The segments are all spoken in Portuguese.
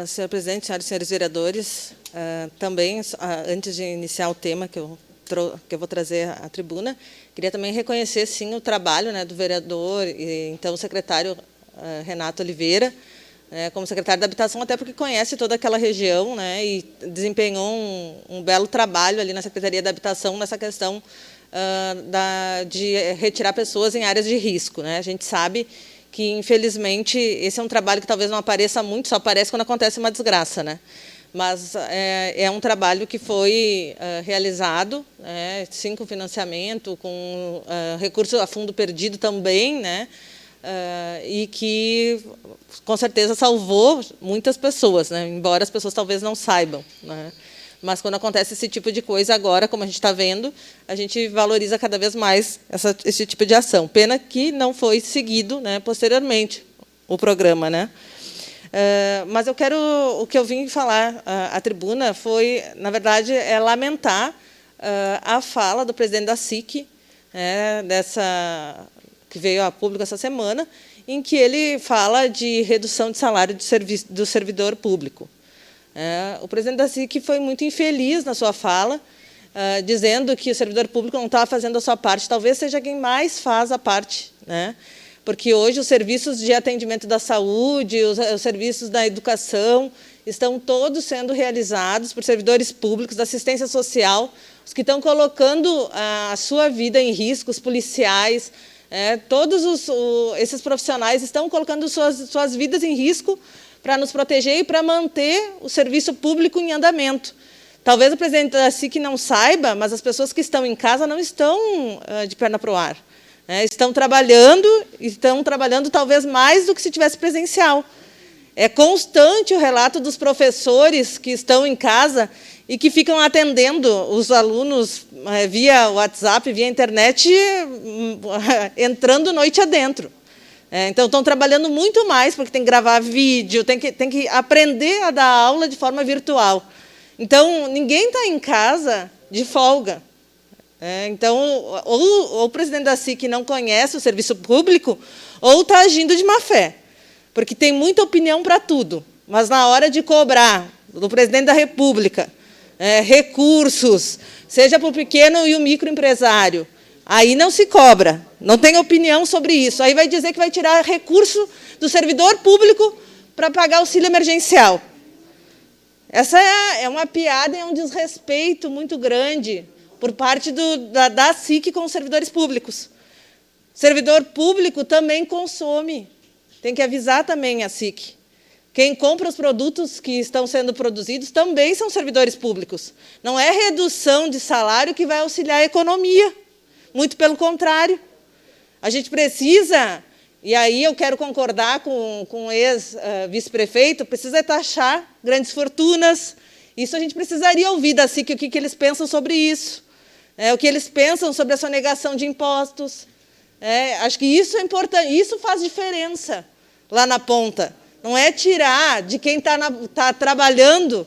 Senhor presidente, senhoras e senhores vereadores, também, antes de iniciar o tema que eu vou trazer à tribuna, queria também reconhecer, sim, o trabalho, né, do vereador e, então, o secretário Renato Oliveira, como secretário da Habitação, até porque conhece toda aquela região, né, e desempenhou um belo trabalho ali na Secretaria da Habitação nessa questão de retirar pessoas em áreas de risco, né. A gente sabe que, infelizmente, esse é um trabalho que talvez não apareça muito, só aparece quando acontece uma desgraça, né? Mas é um trabalho que foi realizado, sim, com financiamento, com recurso a fundo perdido também, né? E que, com certeza, salvou muitas pessoas, né? Embora as pessoas talvez não saibam, né? Mas, quando acontece esse tipo de coisa, agora, como a gente está vendo, a gente valoriza cada vez mais esse tipo de ação. Pena que não foi seguido, né, posteriormente, o programa, né? Mas o que eu vim falar à tribuna foi, na verdade, lamentar a fala do presidente da SIC, que veio a público essa semana, em que ele fala de redução de salário do servidor público. O presidente da SIC foi muito infeliz na sua fala, dizendo que o servidor público não estava fazendo a sua parte. Talvez seja quem mais faz a parte, né? Porque hoje os serviços de atendimento da saúde, os serviços da educação, estão todos sendo realizados por servidores públicos da assistência social, os que estão colocando a sua vida em risco, os policiais, todos esses profissionais estão colocando suas vidas em risco para nos proteger e para manter o serviço público em andamento. Talvez o presidente da SIC não saiba, mas as pessoas que estão em casa não estão de perna para o ar. Estão trabalhando talvez mais do que se tivesse presencial. É constante o relato dos professores que estão em casa e que ficam atendendo os alunos via WhatsApp, via internet, entrando noite adentro. Então, estão trabalhando muito mais, porque tem que gravar vídeo, tem que aprender a dar aula de forma virtual. Então, ninguém está em casa de folga. Então, ou o presidente da SIC não conhece o serviço público, ou está agindo de má fé, porque tem muita opinião para tudo, mas, na hora de cobrar do presidente da República recursos, seja para o pequeno e o microempresário, aí não se cobra, não tem opinião sobre isso. Aí vai dizer que vai tirar recurso do servidor público para pagar auxílio emergencial. Essa é uma piada e é um desrespeito muito grande por parte da SIC com os servidores públicos. Servidor público também consome. Tem que avisar também a SIC. Quem compra os produtos que estão sendo produzidos também são servidores públicos. Não é redução de salário que vai auxiliar a economia. Muito pelo contrário. A gente precisa, e aí eu quero concordar com o ex-vice-prefeito, precisa taxar grandes fortunas. Isso a gente precisaria ouvir da SIC, o que eles pensam sobre isso. O que eles pensam sobre a sonegação de impostos. Acho que isso é importante, isso faz diferença lá na ponta. Não é tirar de quem está trabalhando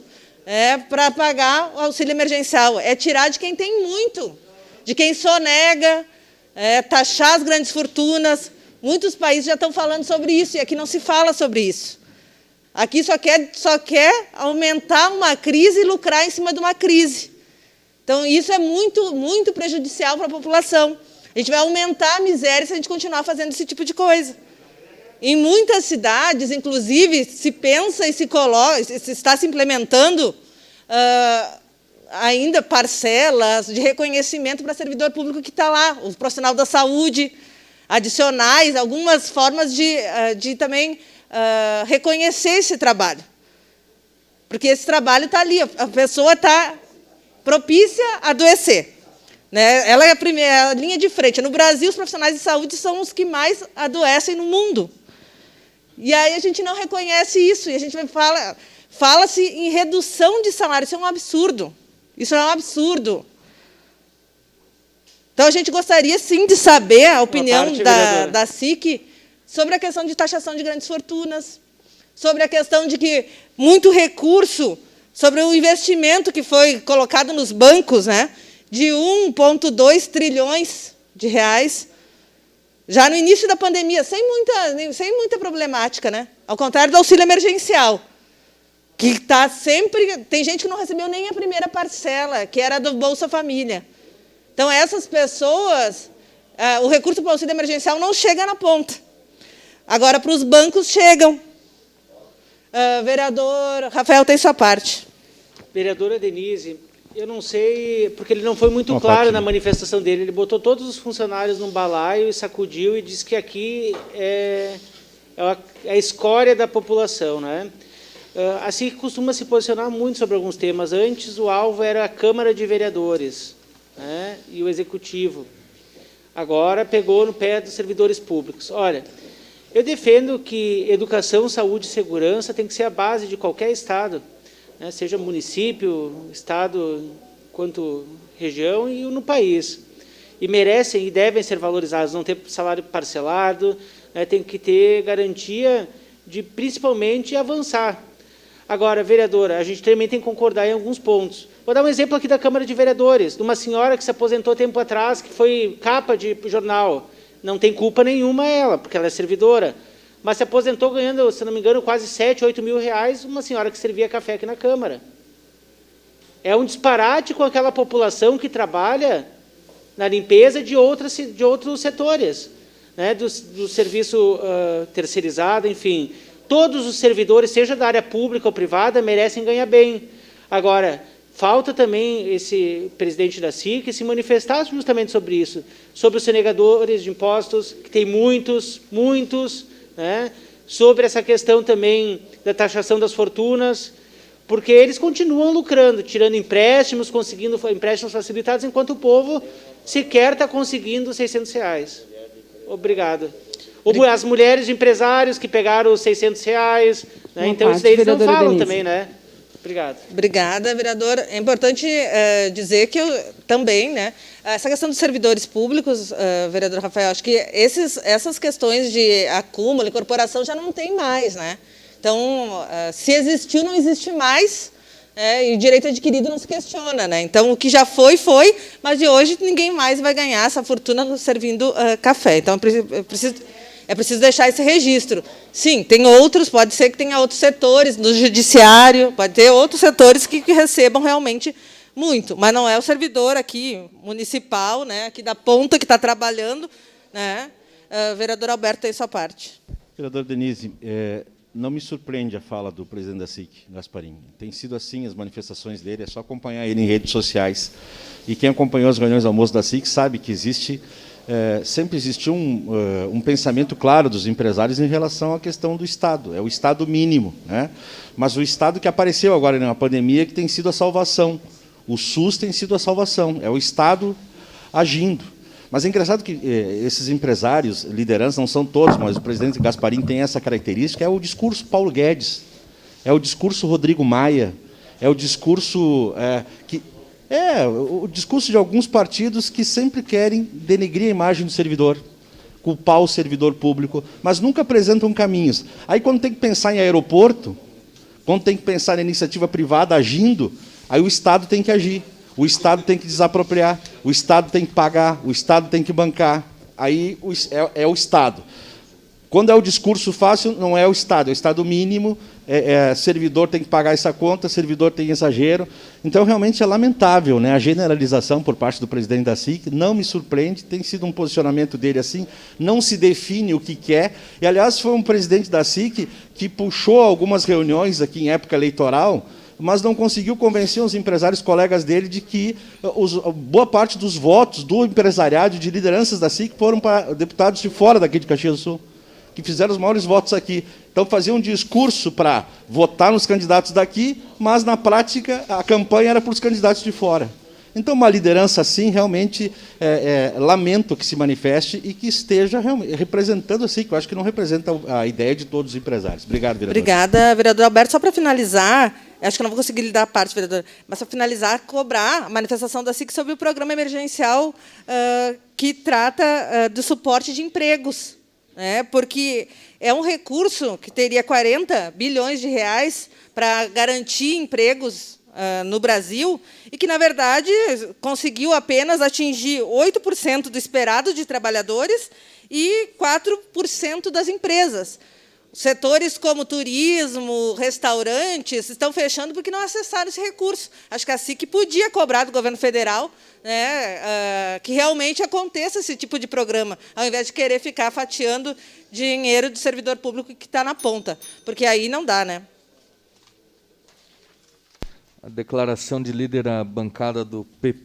para pagar o auxílio emergencial, é tirar de quem tem muito, de quem sonega, taxar as grandes fortunas. Muitos países já estão falando sobre isso, e aqui não se fala sobre isso. Aqui só quer aumentar uma crise e lucrar em cima de uma crise. Então, isso é muito, muito prejudicial para a população. A gente vai aumentar a miséria se a gente continuar fazendo esse tipo de coisa. Em muitas cidades, inclusive, se pensa e se está se implementando ainda parcelas de reconhecimento para servidor público que está lá, o profissional da saúde, adicionais, algumas formas de também reconhecer esse trabalho. Porque esse trabalho está ali, a pessoa está propícia a adoecer. Ela é a primeira linha de frente. No Brasil, os profissionais de saúde são os que mais adoecem no mundo. E aí a gente não reconhece isso, e a gente fala-se em redução de salário. Isso é um absurdo. Isso é um absurdo. Então, a gente gostaria, sim, de saber a opinião da SIC sobre a questão de taxação de grandes fortunas, sobre a questão de que muito recurso, sobre o investimento que foi colocado nos bancos, de 1,2 trilhões de reais, já no início da pandemia, sem muita problemática, ao contrário do auxílio emergencial. que está sempre... Tem gente que não recebeu nem a primeira parcela, que era do Bolsa Família. Então, essas pessoas, o recurso para o auxílio emergencial não chega na ponta. Agora, para os bancos, chegam. Vereador Rafael, tem sua parte. Vereadora Denise, eu não sei, porque ele não foi muito claro na manifestação dele. Ele botou todos os funcionários num balaio e sacudiu e disse que aqui é a escória da população, né? Assim, costuma se posicionar muito sobre alguns temas. Antes, o alvo era a Câmara de Vereadores, né, e o Executivo. Agora, pegou no pé dos servidores públicos. Olha, eu defendo que educação, saúde e segurança tem que ser a base de qualquer Estado, né, seja município, Estado, quanto região e no país. E merecem e devem ser valorizados, não ter salário parcelado, né, tem que ter garantia de, principalmente, avançar. Agora, vereadora, a gente também tem que concordar em alguns pontos. Vou dar um exemplo aqui da Câmara de Vereadores, de uma senhora que se aposentou tempo atrás, que foi capa de jornal. Não tem culpa nenhuma ela, porque ela é servidora. Mas se aposentou ganhando, se não me engano, quase 7, 8 mil reais, uma senhora que servia café aqui na Câmara. É um disparate com aquela população que trabalha na limpeza de outros setores, né, do serviço terceirizado, enfim. Todos os servidores, seja da área pública ou privada, merecem ganhar bem. Agora, falta também esse presidente da SIC se manifestar justamente sobre isso, sobre os sonegadores de impostos, que tem muitos, né, sobre essa questão também da taxação das fortunas, porque eles continuam lucrando, tirando empréstimos, conseguindo empréstimos facilitados, enquanto o povo sequer está conseguindo R$600. Obrigado. As mulheres de empresários que pegaram os R$600, né? Então, isso daí eles não falam também, né? Obrigado. Obrigada, vereador. É importante dizer que também, né, essa questão dos servidores públicos, vereador Rafael, acho que essas questões de acúmulo, incorporação já não tem mais, né? Então, se existiu, não existe mais, e o direito adquirido não se questiona, né? Então, o que já foi, mas de hoje ninguém mais vai ganhar essa fortuna servindo café. Então, é preciso deixar esse registro. Sim, tem outros, pode ser que tenha outros setores, no judiciário, pode ter outros setores que recebam realmente muito, mas não é o servidor aqui, municipal, né, aqui da ponta, que está trabalhando, né? Vereador Alberto, tem sua parte. Vereadora Denise, não me surpreende a fala do presidente da SIC, Gasparim. Tem sido assim as manifestações dele, é só acompanhar ele em redes sociais. E quem acompanhou as reuniões de almoço da SIC sabe que sempre existiu um pensamento claro dos empresários em relação à questão do Estado. É o Estado mínimo, né? Mas o Estado que apareceu agora na pandemia que tem sido a salvação. O SUS tem sido a salvação. É o Estado agindo. Mas é engraçado que esses empresários, lideranças, não são todos, mas o presidente Gasparim tem essa característica, é o discurso Paulo Guedes, é o discurso Rodrigo Maia, é o discurso o discurso de alguns partidos que sempre querem denegrir a imagem do servidor, culpar o servidor público, mas nunca apresentam caminhos. Aí, quando tem que pensar em aeroporto, quando tem que pensar em iniciativa privada agindo, aí o Estado tem que agir, o Estado tem que desapropriar, o Estado tem que pagar, o Estado tem que bancar. Aí é o Estado. Quando é o discurso fácil, não é o Estado, é o Estado mínimo, servidor tem que pagar essa conta, servidor tem exagero. Então, realmente é lamentável, né, a generalização por parte do presidente da SIC, não me surpreende, tem sido um posicionamento dele assim, não se define o que quer. E, aliás, foi um presidente da SIC que puxou algumas reuniões aqui em época eleitoral, mas não conseguiu convencer os empresários colegas dele de que boa parte dos votos do empresariado, de lideranças da SIC, foram para deputados de fora daqui de Caxias do Sul, que fizeram os maiores votos aqui. Então, faziam um discurso para votar nos candidatos daqui, mas, na prática, a campanha era para os candidatos de fora. Então, uma liderança assim, realmente, lamento que se manifeste e que esteja representando assim, que eu acho que não representa a ideia de todos os empresários. Obrigado, vereador. Obrigada, vereador Alberto. Só para finalizar, acho que eu não vou conseguir lhe dar a parte, vereador, mas, para finalizar, cobrar a manifestação da SIC sobre o programa emergencial que trata do suporte de empregos, né? Porque é um recurso que teria 40 bilhões de reais para garantir empregos no Brasil e que, na verdade, conseguiu apenas atingir 8% do esperado de trabalhadores e 4% das empresas. Setores como turismo, restaurantes, estão fechando porque não acessaram esse recurso. Acho que a SIC podia cobrar do governo federal, né, que realmente aconteça esse tipo de programa, ao invés de querer ficar fatiando dinheiro do servidor público que está na ponta, porque aí não dá, né? A declaração de líder da bancada do PP.